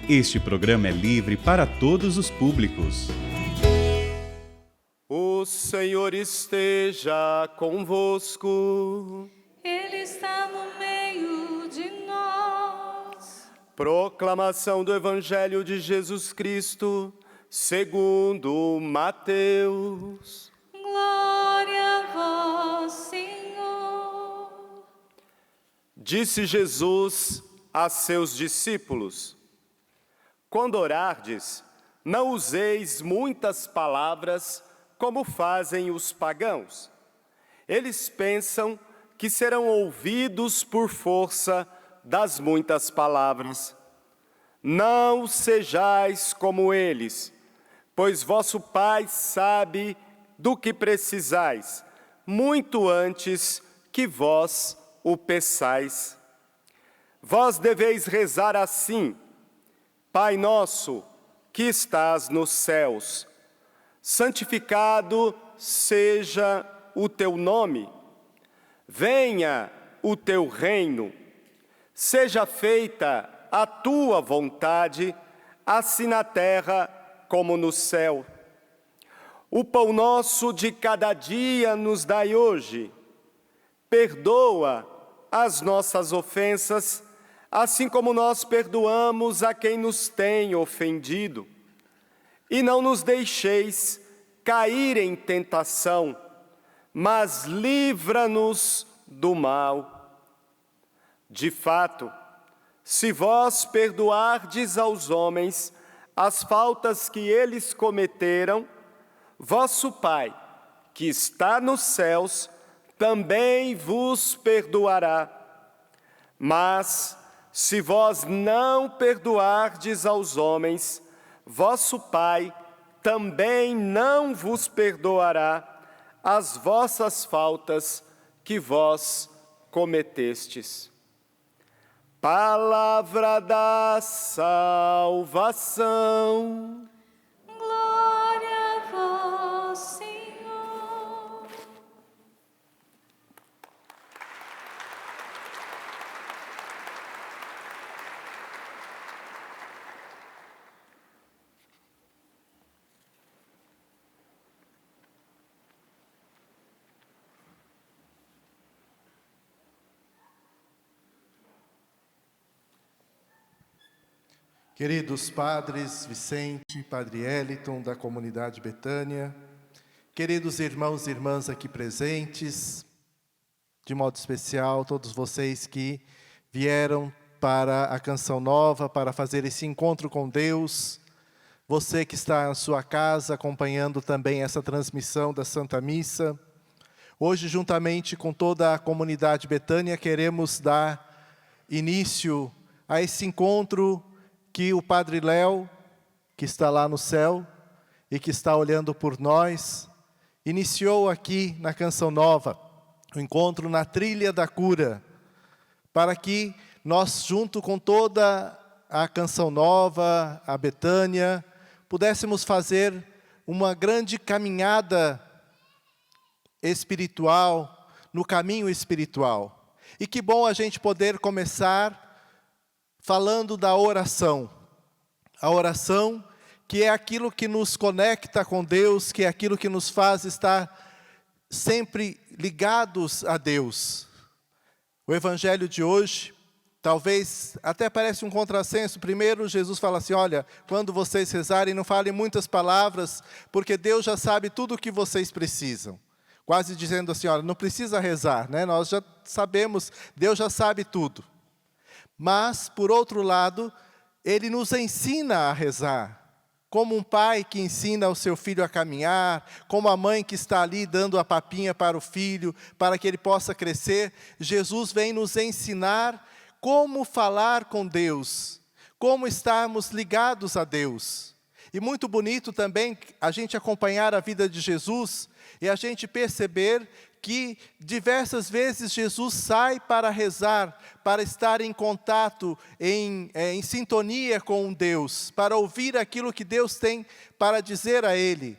Este programa é livre para todos os públicos. O Senhor esteja convosco. Ele está no meio de nós. Proclamação do Evangelho de Jesus Cristo, segundo Mateus. Glória a vós, Senhor. Disse Jesus a seus discípulos: quando orardes, não useis muitas palavras como fazem os pagãos. Eles pensam que serão ouvidos por força das muitas palavras. Não sejais como eles, pois vosso Pai sabe do que precisais, muito antes que vós o peçais. Vós deveis rezar assim: Pai nosso, que estás nos céus, santificado seja o teu nome. Venha o teu reino. Seja feita a tua vontade, assim na terra como no céu. O pão nosso de cada dia nos dai hoje. Perdoa as nossas ofensas, assim como nós perdoamos a quem nos tem ofendido. E não nos deixeis cair em tentação, mas livra-nos do mal. De fato, se vós perdoardes aos homens as faltas que eles cometeram, vosso Pai, que está nos céus, também vos perdoará. Mas, se vós não perdoardes aos homens, vosso Pai também não vos perdoará as vossas faltas que vós cometestes. Palavra da salvação. Glória a vós, Senhor. Queridos padres Vicente, Padre Eliton, da comunidade Betânia, queridos irmãos e irmãs aqui presentes, de modo especial, todos vocês que vieram para a Canção Nova, para fazer esse encontro com Deus, você que está na sua casa acompanhando também essa transmissão da Santa Missa. Hoje, juntamente com toda a comunidade Betânia, queremos dar início a esse encontro que o Padre Léo, que está lá no céu e que está olhando por nós, iniciou aqui na Canção Nova, o encontro na Trilha da Cura, para que nós, junto com toda a Canção Nova, a Betânia, pudéssemos fazer uma grande caminhada espiritual, no caminho espiritual. E que bom a gente poder começar falando da oração. A oração que é aquilo que nos conecta com Deus, que é aquilo que nos faz estar sempre ligados a Deus. O Evangelho de hoje, talvez até parece um contrassenso. Primeiro, Jesus fala assim, olha, quando vocês rezarem, não falem muitas palavras, porque Deus já sabe tudo o que vocês precisam. Quase dizendo assim, olha, não precisa rezar, né? Nós já sabemos, Deus já sabe tudo. Mas, por outro lado, Ele nos ensina a rezar. Como um pai que ensina o seu filho a caminhar, como a mãe que está ali dando a papinha para o filho, para que ele possa crescer, Jesus vem nos ensinar como falar com Deus, como estarmos ligados a Deus. E muito bonito também a gente acompanhar a vida de Jesus e a gente perceber que diversas vezes Jesus sai para rezar, para estar em contato, em sintonia com Deus, para ouvir aquilo que Deus tem para dizer a Ele.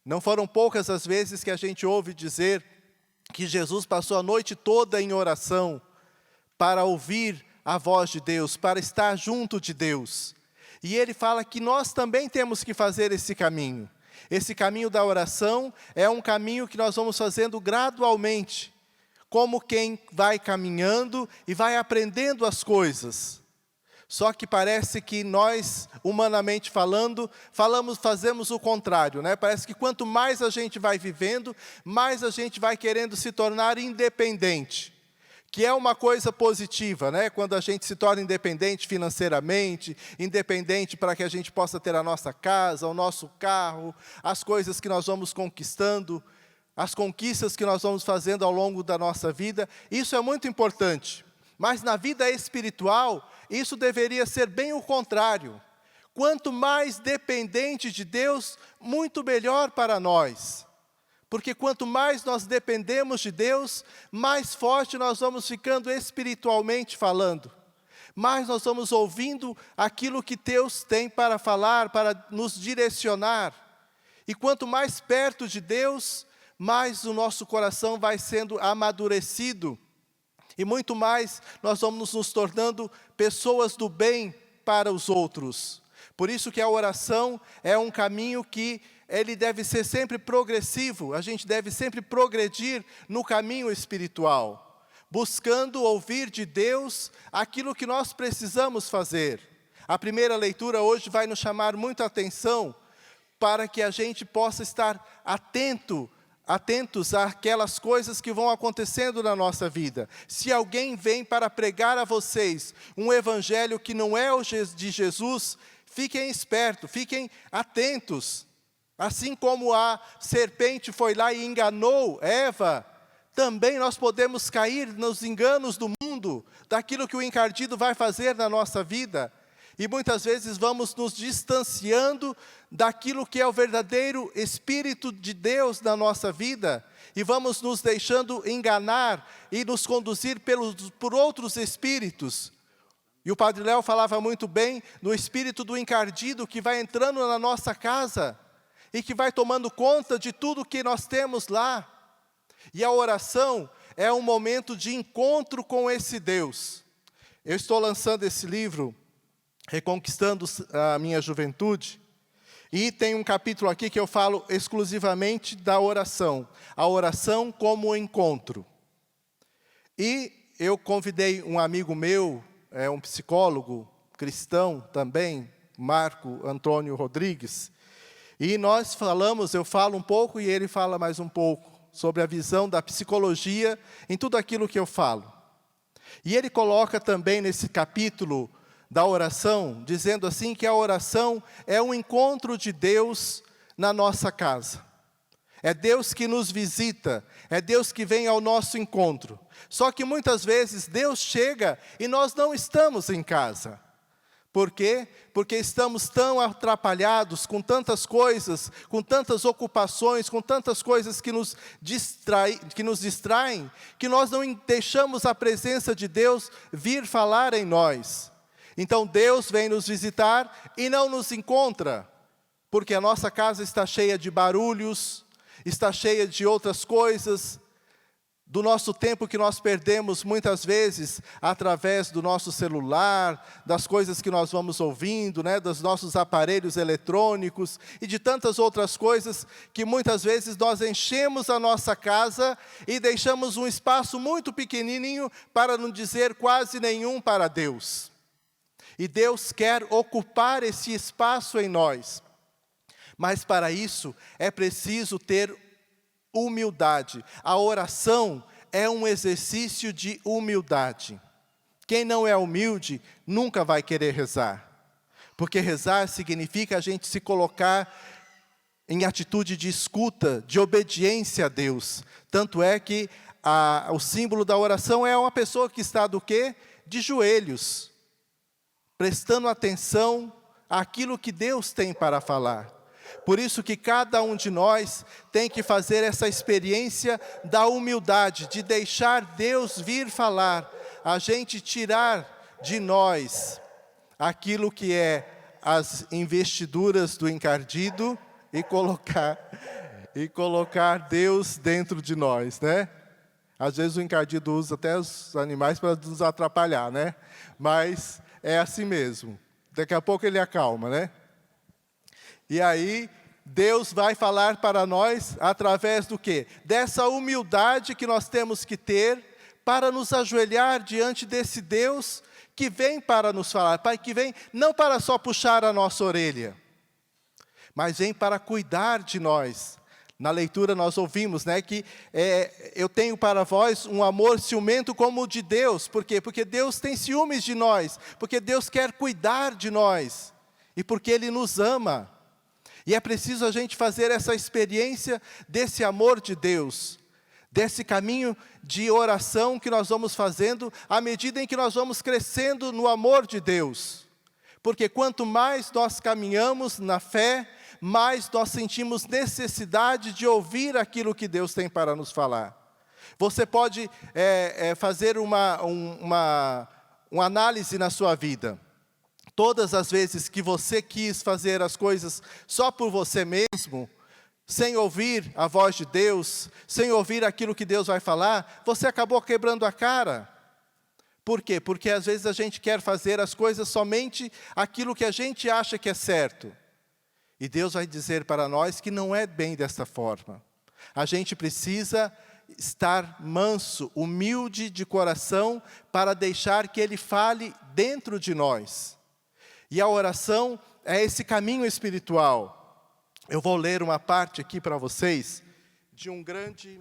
Não foram poucas as vezes que a gente ouve dizer que Jesus passou a noite toda em oração, para ouvir a voz de Deus, para estar junto de Deus. E ele fala que nós também temos que fazer esse caminho. Esse caminho da oração é um caminho que nós vamos fazendo gradualmente, como quem vai caminhando e vai aprendendo as coisas. Só que parece que nós, humanamente falando, fazemos o contrário, né? Parece que quanto mais a gente vai vivendo, mais a gente vai querendo se tornar independente. Que é uma coisa positiva, né? Quando a gente se torna independente financeiramente, independente para que a gente possa ter a nossa casa, o nosso carro, as coisas que nós vamos conquistando, as conquistas que nós vamos fazendo ao longo da nossa vida. Isso é muito importante. Mas na vida espiritual, isso deveria ser bem o contrário. Quanto mais dependente de Deus, muito melhor para nós. Porque quanto mais nós dependemos de Deus, mais forte nós vamos ficando espiritualmente falando. Mais nós vamos ouvindo aquilo que Deus tem para falar, para nos direcionar. E quanto mais perto de Deus, mais o nosso coração vai sendo amadurecido. E muito mais nós vamos nos tornando pessoas do bem para os outros. Por isso que a oração é um caminho que ele deve ser sempre progressivo. A gente deve sempre progredir no caminho espiritual, buscando ouvir de Deus aquilo que nós precisamos fazer. A primeira leitura hoje vai nos chamar muita atenção para que a gente possa estar atentos àquelas coisas que vão acontecendo na nossa vida. Se alguém vem para pregar a vocês um evangelho que não é o de Jesus, fiquem espertos, fiquem atentos. Assim como a serpente foi lá e enganou Eva, também nós podemos cair nos enganos do mundo, daquilo que o encardido vai fazer na nossa vida. E muitas vezes vamos nos distanciando daquilo que é o verdadeiro Espírito de Deus na nossa vida. E vamos nos deixando enganar e nos conduzir por outros espíritos. E o Padre Léo falava muito bem no espírito do encardido que vai entrando na nossa casa e que vai tomando conta de tudo que nós temos lá. E a oração é um momento de encontro com esse Deus. Eu estou lançando esse livro, Reconquistando a Minha Juventude, e tem um capítulo aqui que eu falo exclusivamente da oração. A oração como encontro. E eu convidei um amigo meu, um psicólogo cristão também, Marco Antônio Rodrigues, e nós eu falo um pouco e ele fala mais um pouco sobre a visão da psicologia em tudo aquilo que eu falo. E ele coloca também nesse capítulo da oração, dizendo assim que a oração é um encontro de Deus na nossa casa. É Deus que nos visita, é Deus que vem ao nosso encontro. Só que muitas vezes Deus chega e nós não estamos em casa. Por quê? Porque estamos tão atrapalhados com tantas coisas, com tantas ocupações, com tantas coisas que nos distraem, que nós não deixamos a presença de Deus vir falar em nós. Então Deus vem nos visitar e não nos encontra, porque a nossa casa está cheia de barulhos, está cheia de outras coisas, do nosso tempo que nós perdemos muitas vezes através do nosso celular, das coisas que nós vamos ouvindo, né, dos nossos aparelhos eletrônicos e de tantas outras coisas que muitas vezes nós enchemos a nossa casa e deixamos um espaço muito pequenininho, para não dizer quase nenhum, para Deus. E Deus quer ocupar esse espaço em nós. Mas para isso é preciso ter humildade. A oração é um exercício de humildade. Quem não é humilde nunca vai querer rezar. Porque rezar significa a gente se colocar em atitude de escuta, de obediência a Deus. Tanto é que o símbolo da oração é uma pessoa que está do quê? De joelhos, prestando atenção àquilo que Deus tem para falar. Por isso que cada um de nós tem que fazer essa experiência da humildade, de deixar Deus vir falar, a gente tirar de nós aquilo que é as investiduras do encardido e colocar Deus dentro de nós, né? Às vezes o encardido usa até os animais para nos atrapalhar, né? Mas é assim mesmo. Daqui a pouco ele acalma, né? E aí, Deus vai falar para nós através do quê? Dessa humildade que nós temos que ter para nos ajoelhar diante desse Deus que vem para nos falar. Pai, que vem não para só puxar a nossa orelha, mas vem para cuidar de nós. Na leitura nós ouvimos, né, que eu tenho para vós um amor ciumento como o de Deus. Por quê? Porque Deus tem ciúmes de nós, porque Deus quer cuidar de nós e porque Ele nos ama. E é preciso a gente fazer essa experiência desse amor de Deus, desse caminho de oração que nós vamos fazendo à medida em que nós vamos crescendo no amor de Deus. Porque quanto mais nós caminhamos na fé, mais nós sentimos necessidade de ouvir aquilo que Deus tem para nos falar. Você pode fazer uma análise na sua vida. Todas as vezes que você quis fazer as coisas só por você mesmo, sem ouvir a voz de Deus, sem ouvir aquilo que Deus vai falar, você acabou quebrando a cara. Por quê? Porque às vezes a gente quer fazer as coisas somente aquilo que a gente acha que é certo. E Deus vai dizer para nós que não é bem dessa forma. A gente precisa estar manso, humilde de coração, para deixar que Ele fale dentro de nós. E a oração é esse caminho espiritual. Eu vou ler uma parte aqui para vocês de um grande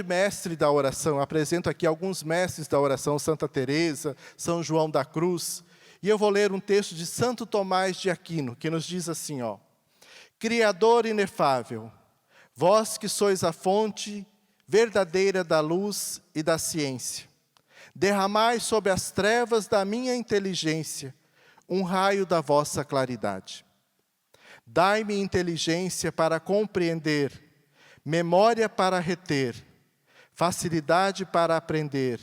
mestre da oração. Eu apresento aqui alguns mestres da oração, Santa Teresa, São João da Cruz. E eu vou ler um texto de Santo Tomás de Aquino, que nos diz assim, ó: Criador inefável, vós que sois a fonte verdadeira da luz e da ciência, derramai sobre as trevas da minha inteligência um raio da vossa claridade. Dai-me inteligência para compreender, memória para reter, facilidade para aprender,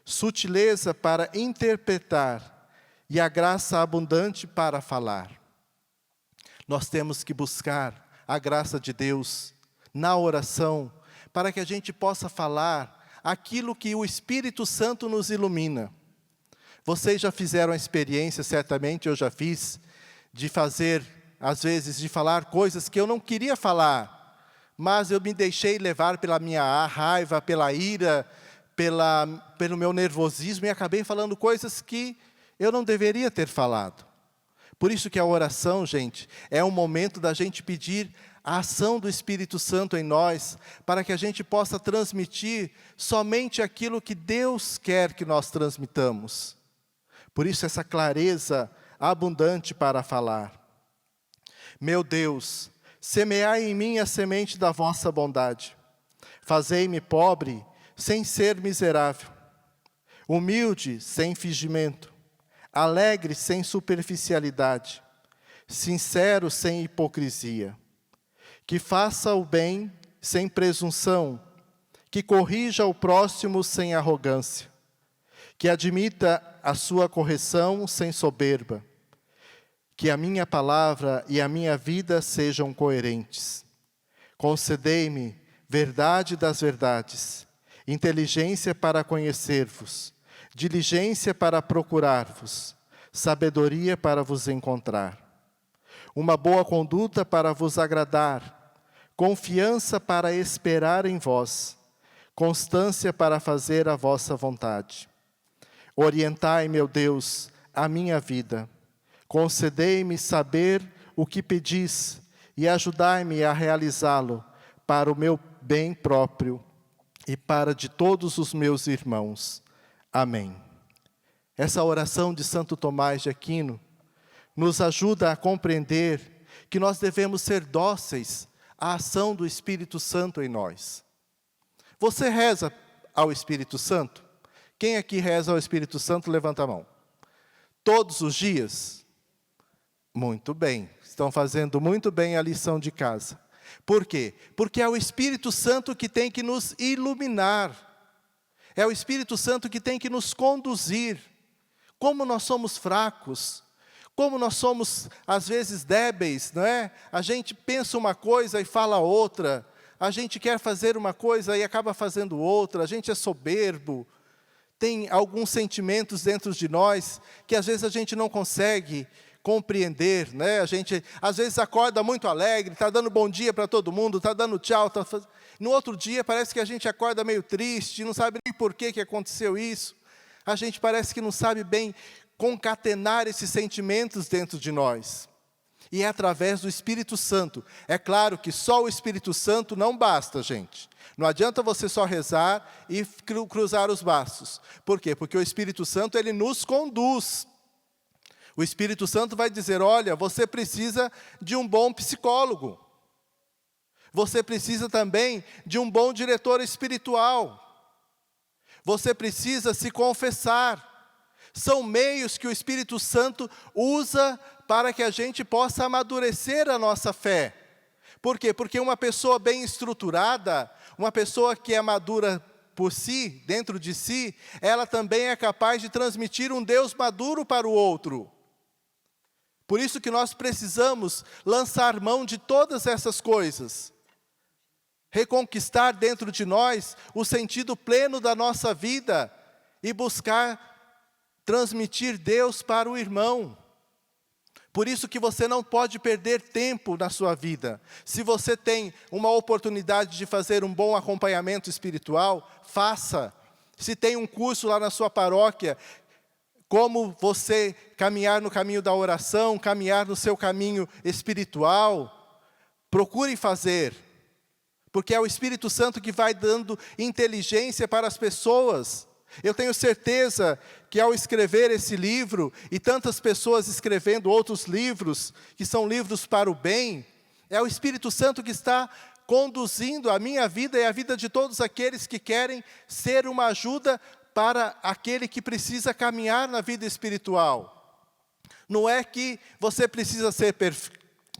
sutileza para interpretar e a graça abundante para falar. Nós temos que buscar a graça de Deus na oração, para que a gente possa falar aquilo que o Espírito Santo nos ilumina. Vocês já fizeram a experiência, certamente eu já fiz, de fazer, às vezes, de falar coisas que eu não queria falar, mas eu me deixei levar pela minha raiva, pela ira, pelo meu nervosismo, e acabei falando coisas que eu não deveria ter falado. Por isso que a oração, gente, é um momento da gente pedir a ação do Espírito Santo em nós, para que a gente possa transmitir somente aquilo que Deus quer que nós transmitamos. Por isso essa clareza abundante para falar. Meu Deus, semeai em mim a semente da vossa bondade. Fazei-me pobre sem ser miserável, humilde sem fingimento, alegre sem superficialidade, sincero sem hipocrisia. Que faça o bem sem presunção, que corrija o próximo sem arrogância, que admita a sua correção sem soberba, que a minha palavra e a minha vida sejam coerentes. Concedei-me verdade das verdades, inteligência para conhecer-vos, diligência para procurar-vos, sabedoria para vos encontrar, uma boa conduta para vos agradar, confiança para esperar em vós, constância para fazer a vossa vontade. Orientai, meu Deus, a minha vida, concedei-me saber o que pedis e ajudai-me a realizá-lo para o meu bem próprio e para de todos os meus irmãos. Amém. Essa oração de Santo Tomás de Aquino nos ajuda a compreender que nós devemos ser dóceis à ação do Espírito Santo em nós. Você reza ao Espírito Santo? Quem aqui reza ao Espírito Santo, levanta a mão. Todos os dias? Muito bem, estão fazendo muito bem a lição de casa. Por quê? Porque é o Espírito Santo que tem que nos iluminar. É o Espírito Santo que tem que nos conduzir. Como nós somos fracos, como nós somos, às vezes, débeis, não é? A gente pensa uma coisa e fala outra. a gente quer fazer uma coisa e acaba fazendo outra, a gente é soberbo, tem alguns sentimentos dentro de nós que às vezes a gente não consegue compreender, né? A gente às vezes acorda muito alegre, está dando bom dia para todo mundo, está dando tchau, no outro dia parece que a gente acorda meio triste, não sabe nem por que aconteceu isso, a gente parece que não sabe bem concatenar esses sentimentos dentro de nós. E é através do Espírito Santo. É claro que só o Espírito Santo não basta, gente. Não adianta você só rezar e cruzar os braços. Por quê? Porque o Espírito Santo, ele nos conduz. O Espírito Santo vai dizer, olha, você precisa de um bom psicólogo. Você precisa também de um bom diretor espiritual. Você precisa se confessar. São meios que o Espírito Santo usa para que a gente possa amadurecer a nossa fé. Por quê? Porque uma pessoa bem estruturada, uma pessoa que é madura por si, dentro de si, ela também é capaz de transmitir um Deus maduro para o outro. Por isso que nós precisamos lançar mão de todas essas coisas. Reconquistar dentro de nós o sentido pleno da nossa vida e buscar transmitir Deus para o irmão. Por isso que você não pode perder tempo na sua vida. Se você tem uma oportunidade de fazer um bom acompanhamento espiritual, faça. Se tem um curso lá na sua paróquia, como você caminhar no caminho da oração, caminhar no seu caminho espiritual, procure fazer. Porque é o Espírito Santo que vai dando inteligência para as pessoas. Eu tenho certeza que ao escrever esse livro, e tantas pessoas escrevendo outros livros, que são livros para o bem, é o Espírito Santo que está conduzindo a minha vida e a vida de todos aqueles que querem ser uma ajuda para aquele que precisa caminhar na vida espiritual. Não é que você precisa ser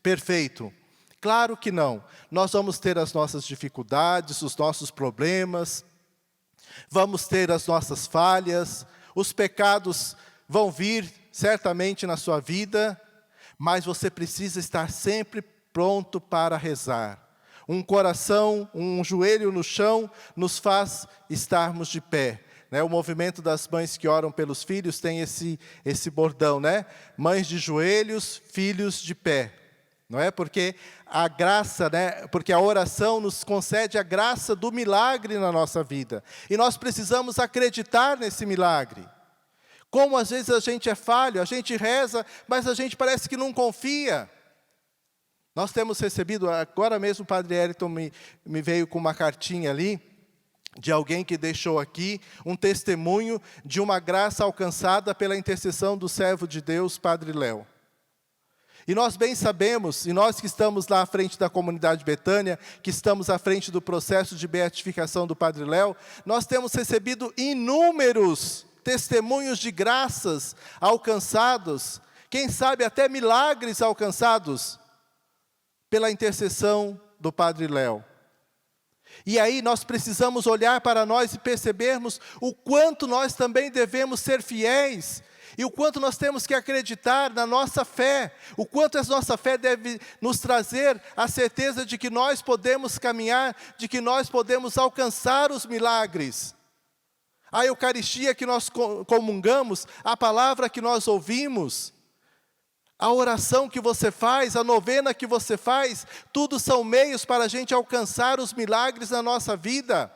perfeito. Claro que não. Nós vamos ter as nossas dificuldades, os nossos problemas, vamos ter as nossas falhas, os pecados vão vir certamente na sua vida, mas você precisa estar sempre pronto para rezar. Um coração, um joelho no chão, nos faz estarmos de pé. Né? O movimento das mães que oram pelos filhos tem esse bordão, né? Mães de joelhos, filhos de pé. Não é? Porque a graça, né? Porque a oração nos concede a graça do milagre na nossa vida. E nós precisamos acreditar nesse milagre. Como às vezes a gente é falho, a gente reza, mas a gente parece que não confia. Nós temos recebido, agora mesmo o Padre Elton me veio com uma cartinha ali, de alguém que deixou aqui um testemunho de uma graça alcançada pela intercessão do servo de Deus, Padre Léo. E nós bem sabemos, e nós que estamos lá à frente da comunidade Betânia, que estamos à frente do processo de beatificação do Padre Léo, nós temos recebido inúmeros testemunhos de graças alcançados, quem sabe até milagres alcançados pela intercessão do Padre Léo. E aí nós precisamos olhar para nós e percebermos o quanto nós também devemos ser fiéis, e o quanto nós temos que acreditar na nossa fé, o quanto essa nossa fé deve nos trazer a certeza de que nós podemos caminhar, de que nós podemos alcançar os milagres. A Eucaristia que nós comungamos, a palavra que nós ouvimos, a oração que você faz, a novena que você faz, tudo são meios para a gente alcançar os milagres na nossa vida.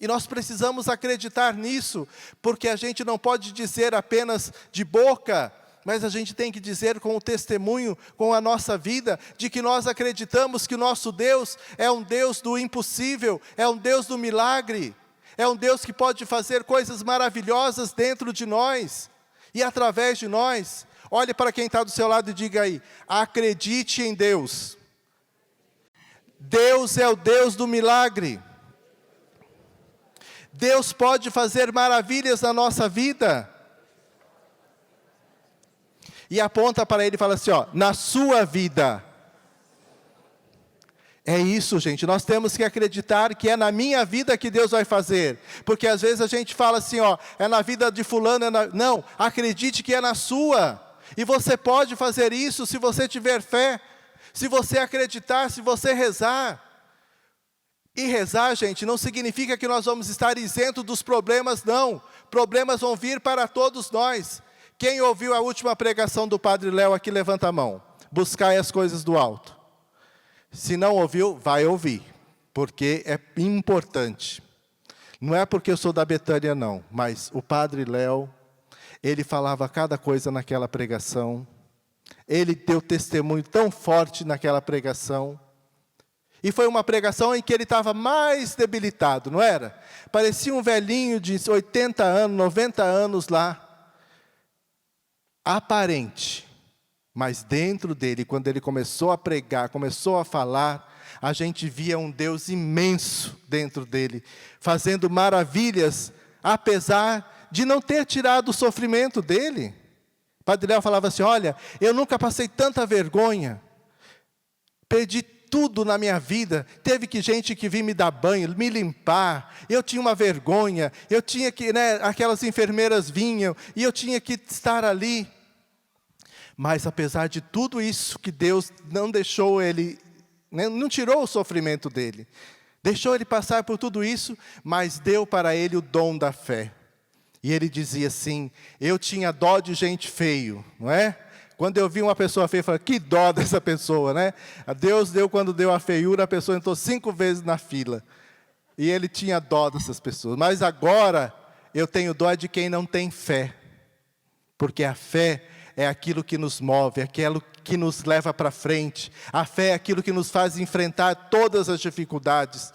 E nós precisamos acreditar nisso, porque a gente não pode dizer apenas de boca, mas a gente tem que dizer com o testemunho, com a nossa vida, de que nós acreditamos que o nosso Deus é um Deus do impossível, é um Deus do milagre, é um Deus que pode fazer coisas maravilhosas dentro de nós e através de nós. Olhe para quem está do seu lado e diga aí, acredite em Deus. Deus é o Deus do milagre. Deus pode fazer maravilhas na nossa vida. E aponta para ele e fala assim, ó, na sua vida. É isso, gente, nós temos que acreditar que é na minha vida que Deus vai fazer. Porque às vezes a gente fala assim, ó, é na vida de fulano, não, acredite que é na sua. E você pode fazer isso se você tiver fé, se você acreditar, se você rezar. E rezar, gente, não significa que nós vamos estar isentos dos problemas, não. Problemas vão vir para todos nós. Quem ouviu a última pregação do Padre Léo aqui, levanta a mão. Buscai as coisas do alto. Se não ouviu, vai ouvir, porque é importante. Não é porque eu sou da Betânia, não, mas o Padre Léo, ele falava cada coisa naquela pregação. Ele deu testemunho tão forte naquela pregação. E foi uma pregação em que ele estava mais debilitado, não era? Parecia um velhinho de 80 anos, 90 anos lá. Aparente. Mas dentro dele, quando ele começou a pregar, começou a falar, a gente via um Deus imenso dentro dele, fazendo maravilhas, apesar de não ter tirado o sofrimento dele. O Padre Léo falava assim, olha, eu nunca passei tanta vergonha, perdi tudo na minha vida, teve gente que vir me dar banho, me limpar, eu tinha uma vergonha, eu tinha que, aquelas enfermeiras vinham, e eu tinha que estar ali. Mas apesar de tudo isso, que Deus não deixou ele, não tirou o sofrimento dele, deixou ele passar por tudo isso, mas deu para ele o dom da fé. E ele dizia assim, eu tinha dó de gente feio, não é? Quando eu vi uma pessoa feia, eu falei, que dó dessa pessoa, né? Deus deu, quando deu a feiura, a pessoa entrou 5 vezes na fila. E ele tinha dó dessas pessoas. Mas agora, eu tenho dó de quem não tem fé. Porque a fé é aquilo que nos move, é aquilo que nos leva para frente. A fé é aquilo que nos faz enfrentar todas as dificuldades.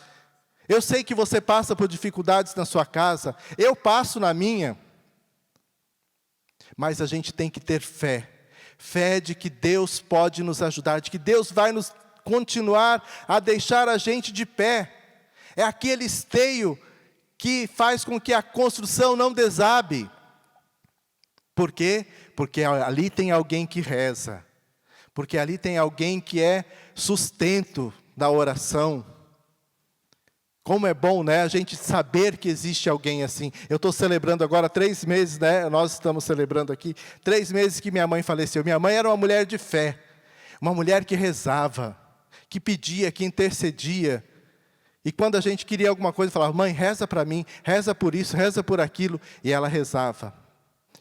Eu sei que você passa por dificuldades na sua casa, eu passo na minha. Mas a gente tem que ter fé. Fé de que Deus pode nos ajudar, de que Deus vai nos continuar a deixar a gente de pé. É aquele esteio que faz com que a construção não desabe. Por quê? Porque ali tem alguém que reza. Porque ali tem alguém que é sustento da oração. Como é bom, né, a gente saber que existe alguém assim. Eu estou celebrando agora 3 meses, né, nós estamos celebrando aqui, 3 meses que minha mãe faleceu. Minha mãe era uma mulher de fé, uma mulher que rezava, que pedia, que intercedia. E quando a gente queria alguma coisa, falava, mãe, reza para mim, reza por isso, reza por aquilo. E ela rezava.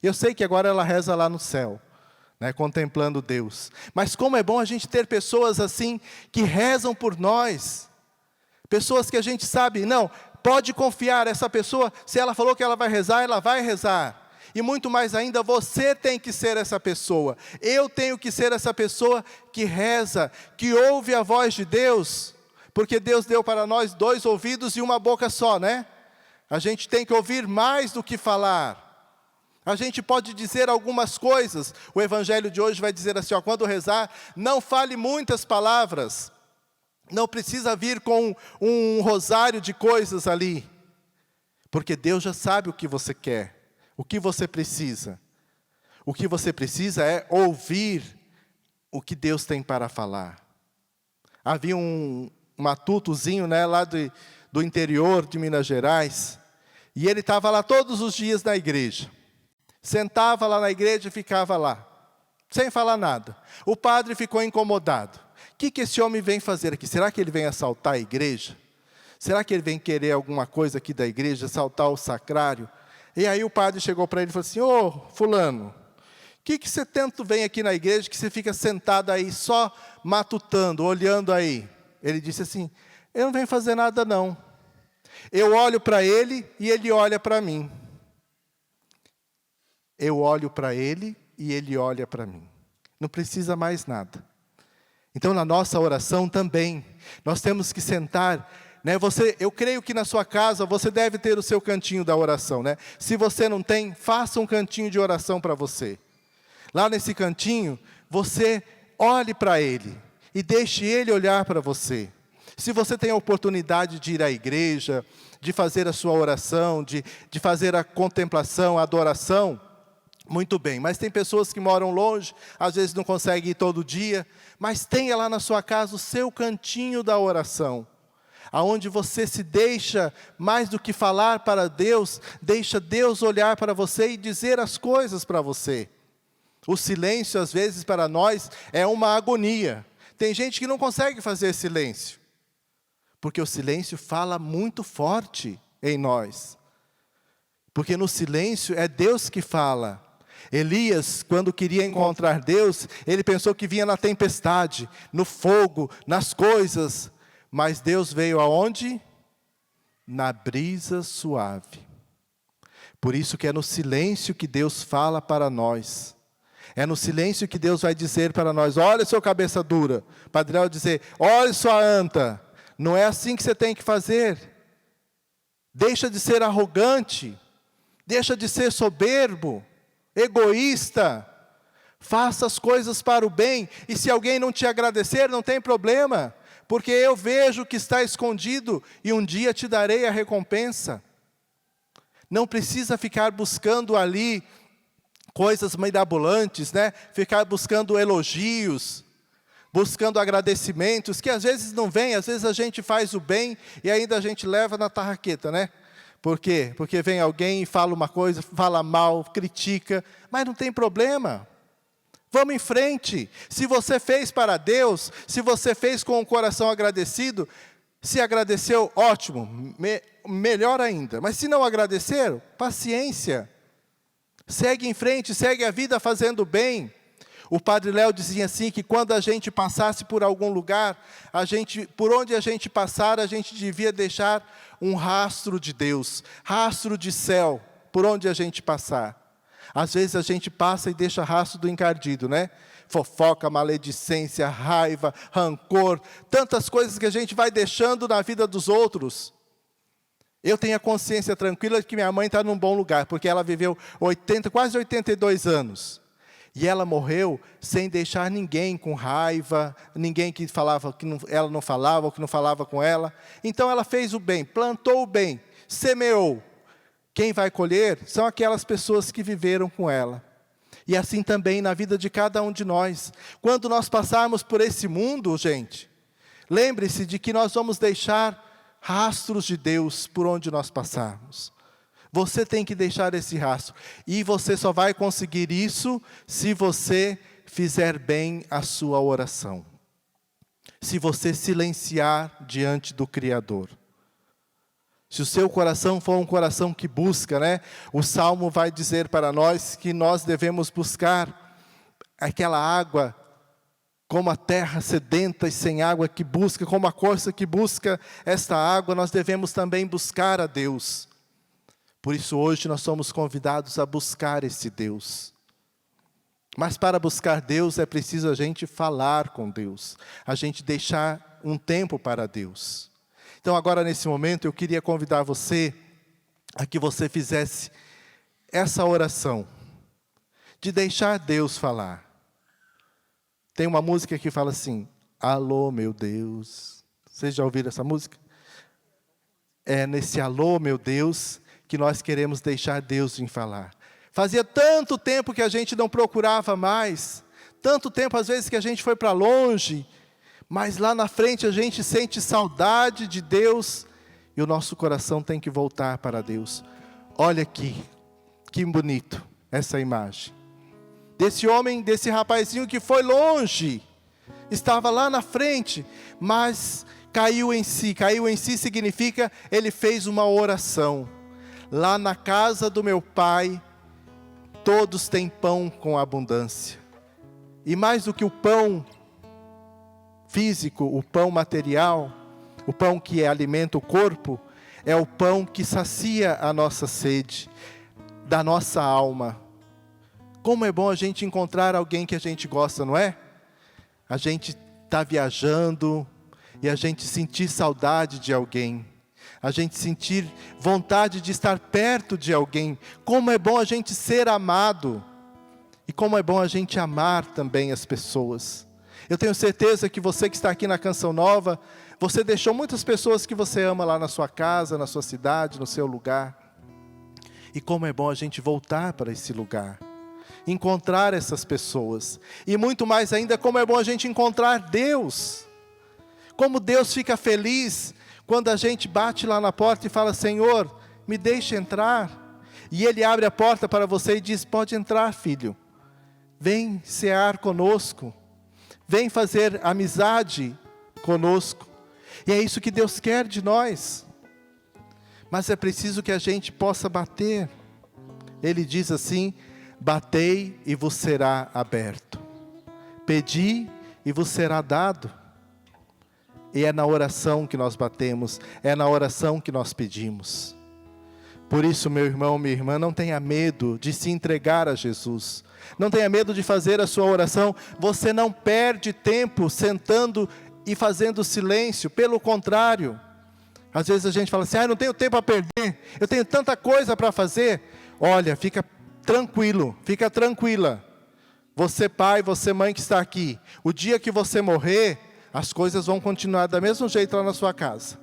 Eu sei que agora ela reza lá no céu, né, contemplando Deus. Mas como é bom a gente ter pessoas assim, que rezam por nós. Pessoas que a gente sabe, não, pode confiar, essa pessoa, se ela falou que ela vai rezar. E muito mais ainda, você tem que ser essa pessoa. Eu tenho que ser essa pessoa que reza, que ouve a voz de Deus. Porque Deus deu para nós 2 ouvidos e uma boca só, né? A gente tem que ouvir mais do que falar. A gente pode dizer algumas coisas. O Evangelho de hoje vai dizer assim, ó, quando rezar, não fale muitas palavras. Não precisa vir com um rosário de coisas ali. Porque Deus já sabe o que você quer. O que você precisa. O que você precisa é ouvir o que Deus tem para falar. Havia um matutozinho, né, lá do interior de Minas Gerais. E ele estava lá todos os dias na igreja. Sentava lá na igreja e ficava lá. Sem falar nada. O padre ficou incomodado. O que esse homem vem fazer aqui? Será que ele vem assaltar a igreja? Será que ele vem querer alguma coisa aqui da igreja, assaltar o sacrário? E aí o padre chegou para ele e falou assim, ô fulano, o que você tanto vem aqui na igreja que você fica sentado aí só matutando, olhando aí? Ele disse assim, eu não venho fazer nada não. Eu olho para ele e ele olha para mim. Eu olho para ele e ele olha para mim. Não precisa mais nada. Então, na nossa oração também, nós temos que sentar, né? Eu creio que na sua casa você deve ter o seu cantinho da oração, né? Se você não tem, faça um cantinho de oração para você. Lá nesse cantinho, você olhe para ele e deixe ele olhar para você. Se você tem a oportunidade de ir à igreja, de fazer a sua oração, de fazer a contemplação, a adoração, muito bem, mas tem pessoas que moram longe, às vezes não conseguem ir todo dia, mas tenha lá na sua casa o seu cantinho da oração, aonde você se deixa, mais do que falar para Deus, deixa Deus olhar para você e dizer as coisas para você. O silêncio, às vezes, para nós, é uma agonia. Tem gente que não consegue fazer silêncio, Porque o silêncio fala muito forte em nós. Porque no silêncio é Deus que fala. Elias, quando queria encontrar Deus, ele pensou que vinha na tempestade, no fogo, nas coisas. Mas Deus veio aonde? Na brisa suave. Por isso que é no silêncio que Deus fala para nós. É no silêncio que Deus vai dizer para nós: olha, seu cabeça dura. Padre Léo dizer: olha, sua anta. Não é assim que você tem que fazer. Deixa de ser arrogante. Deixa de ser soberbo, egoísta. Faça as coisas para o bem. E se alguém não te agradecer, não tem problema. Porque eu vejo que está escondido e um dia te darei a recompensa. Não precisa ficar buscando ali coisas mirabolantes, né? Ficar buscando elogios, buscando agradecimentos, que às vezes não vem, às vezes a gente faz o bem e ainda a gente leva na tarraqueta, né? Por quê? Porque vem alguém e fala uma coisa, fala mal, critica, mas não tem problema. Vamos em frente. Se você fez para Deus, se você fez com o coração agradecido, se agradeceu, ótimo, melhor ainda. Mas se não agradeceram, paciência. Segue em frente, segue a vida fazendo bem. O Padre Léo dizia assim, que quando a gente passasse por algum lugar, por onde a gente passar, a gente devia deixar um rastro de Deus, rastro de céu, por onde a gente passar. Às vezes a gente passa e deixa rastro do encardido, né? Fofoca, maledicência, raiva, rancor, tantas coisas que a gente vai deixando na vida dos outros. Eu tenho a consciência tranquila de que minha mãe está num bom lugar, porque ela viveu quase 82 anos. E ela morreu sem deixar ninguém com raiva, ninguém que falava que ela não falava, ou que não falava com ela. Então ela fez o bem, plantou o bem, semeou. Quem vai colher são aquelas pessoas que viveram com ela. E assim também na vida de cada um de nós. Quando nós passarmos por esse mundo, gente, lembre-se de que nós vamos deixar rastros de Deus por onde nós passarmos. Você tem que deixar esse rastro. E você só vai conseguir isso se você fizer bem a sua oração. Se você silenciar diante do Criador. Se o seu coração for um coração que busca, né? O Salmo vai dizer para nós que nós devemos buscar aquela água, como a terra sedenta e sem água que busca, como a corça que busca esta água, nós devemos também buscar a Deus. Por isso hoje nós somos convidados a buscar esse Deus. Mas para buscar Deus é preciso a gente falar com Deus, a gente deixar um tempo para Deus. Então agora nesse momento eu queria convidar você a que você fizesse essa oração, de deixar Deus falar. Tem uma música que fala assim: alô meu Deus. Vocês já ouviram essa música? É nesse alô meu Deus que nós queremos deixar Deus vir falar. Fazia tanto tempo que a gente não procurava mais, tanto tempo às vezes que a gente foi para longe, mas lá na frente a gente sente saudade de Deus e o nosso coração tem que voltar para Deus. Olha aqui, que bonito essa imagem. Desse homem, desse rapazinho que foi longe, estava lá na frente, mas caiu em si. Caiu em si significa ele fez uma oração. Lá na casa do meu pai, todos têm pão com abundância. E mais do que o pão físico, o pão material, o pão que alimenta o corpo, é o pão que sacia a nossa sede, da nossa alma. Como é bom a gente encontrar alguém que a gente gosta, não é? A gente está viajando e a gente sentir saudade de alguém. A gente sentir vontade de estar perto de alguém. Como é bom a gente ser amado. E como é bom a gente amar também as pessoas. Eu tenho certeza que você que está aqui na Canção Nova, você deixou muitas pessoas que você ama lá na sua casa, na sua cidade, no seu lugar. E como é bom a gente voltar para esse lugar. Encontrar essas pessoas. E muito mais ainda, como é bom a gente encontrar Deus. Como Deus fica feliz quando a gente bate lá na porta e fala: Senhor, me deixe entrar. E Ele abre a porta para você e diz: pode entrar, filho. Vem cear conosco. Vem fazer amizade conosco. E é isso que Deus quer de nós. Mas é preciso que a gente possa bater. Ele diz assim: batei e vos será aberto. Pedi e vos será dado. E é na oração que nós batemos, é na oração que nós pedimos. Por isso, meu irmão, minha irmã, não tenha medo de se entregar a Jesus. Não tenha medo de fazer a sua oração. Você não perde tempo sentando e fazendo silêncio. Pelo contrário, às vezes a gente fala assim: não tenho tempo a perder, eu tenho tanta coisa para fazer. Olha, fica tranquilo, fica tranquila. Você pai, você mãe que está aqui, o dia que você morrer, as coisas vão continuar do mesmo jeito lá na sua casa.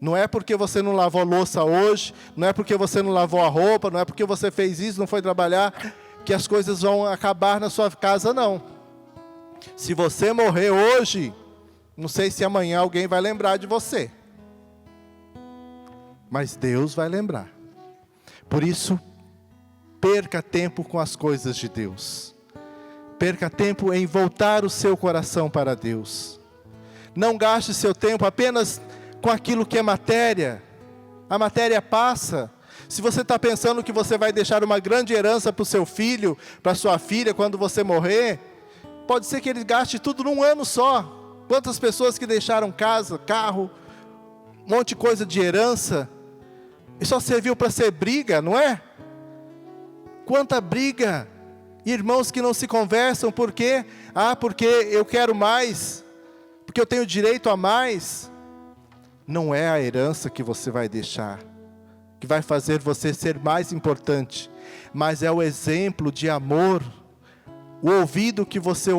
Não é porque você não lavou a louça hoje, não é porque você não lavou a roupa, não é porque você fez isso, não foi trabalhar, que as coisas vão acabar na sua casa, não. Se você morrer hoje, não sei se amanhã alguém vai lembrar de você. Mas Deus vai lembrar. Por isso, perca tempo com as coisas de Deus. Perca tempo em voltar o seu coração para Deus. Não gaste seu tempo apenas com aquilo que é matéria. A matéria passa. Se você está pensando que você vai deixar uma grande herança para o seu filho, para sua filha, quando você morrer, pode ser que ele gaste tudo num ano só. Quantas pessoas que deixaram casa, carro, um monte de coisa de herança, e só serviu para ser briga, não é? Quanta briga, irmãos que não se conversam, por quê? Porque eu quero mais, porque eu tenho direito a mais. Não é a herança que você vai deixar, que vai fazer você ser mais importante, mas é o exemplo de amor, o ouvido que você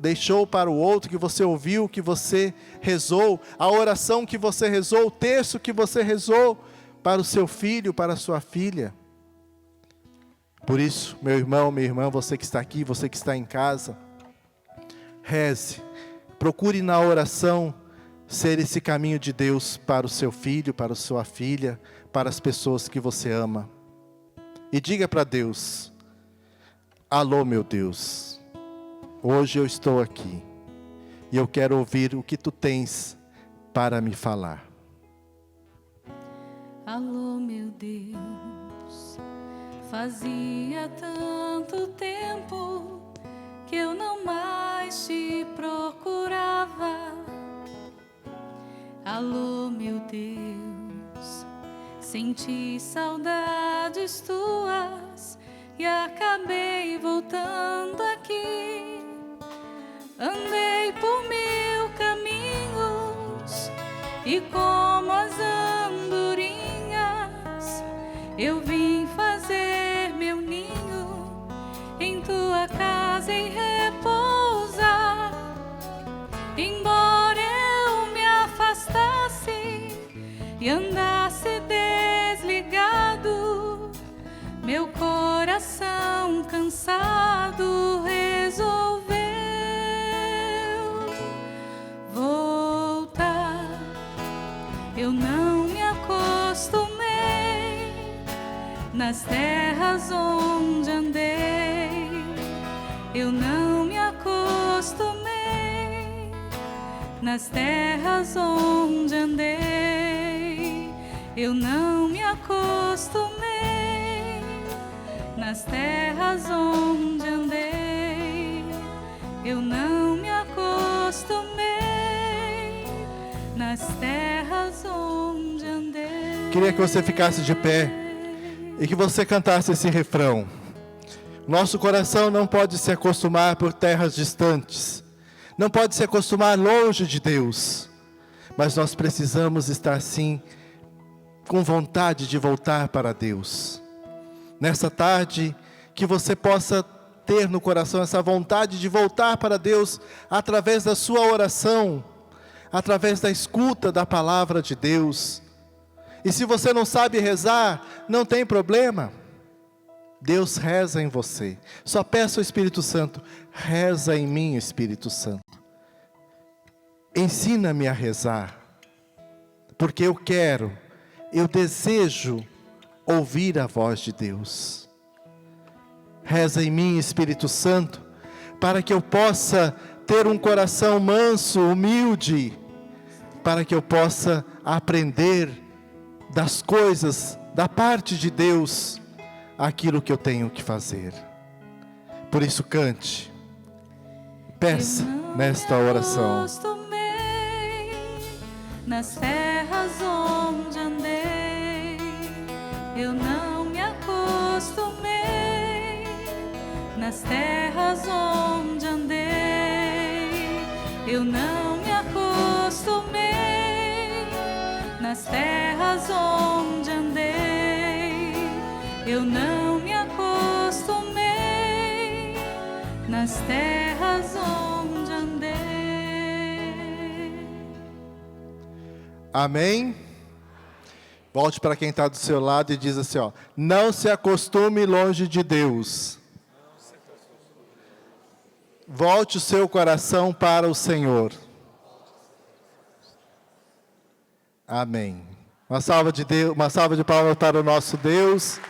deixou para o outro, que você ouviu, que você rezou, a oração que você rezou, o terço que você rezou para o seu filho, para a sua filha. Por isso, meu irmão, minha irmã, você que está aqui, você que está em casa, reze, procure na oração ser esse caminho de Deus para o seu filho, para a sua filha, para as pessoas que você ama. E diga para Deus: alô, meu Deus, hoje eu estou aqui e eu quero ouvir o que tu tens para me falar. Alô, meu Deus, fazia tanto tempo que eu não mais te procurava. Alô, meu Deus, senti saudades tuas e acabei voltando aqui. Andei por 1000 caminhos e como as andorinhas eu vim fazer meu ninho em tua casa e repousar. Embora eu me afastasse e andasse desligado, meu coração cansado resolveu voltar. Eu não me acostumei nas terras onde andei. Eu não me acostumei nas terras onde andei. Eu não me acostumei nas terras onde andei. Eu não me acostumei nas terras onde andei. Queria que você ficasse de pé e que você cantasse esse refrão. Nosso coração não pode se acostumar por terras distantes, não pode se acostumar longe de Deus, mas nós precisamos estar sim com vontade de voltar para Deus. Nessa tarde, que você possa ter no coração essa vontade de voltar para Deus através da sua oração, através da escuta da palavra de Deus. E se você não sabe rezar, não tem problema. Deus reza em você. Só peça ao Espírito Santo: reza em mim, Espírito Santo. Ensina-me a rezar, porque eu desejo ouvir a voz de Deus. Reza em mim, Espírito Santo, para que eu possa ter um coração manso, humilde, para que eu possa aprender das coisas, da parte de Deus, aquilo que eu tenho que fazer. Por isso cante, peça nesta oração. Acostumei nas terras onde andei, eu não me acostumei nas terras onde andei, eu não me acostumei nas terras onde andei, eu não me acostumei nas terras onde andei. Amém? Volte para quem está do seu lado e diz assim, ó: não se acostume longe de Deus. Volte o seu coração para o Senhor. Amém. Uma salva de palmas para o nosso Deus.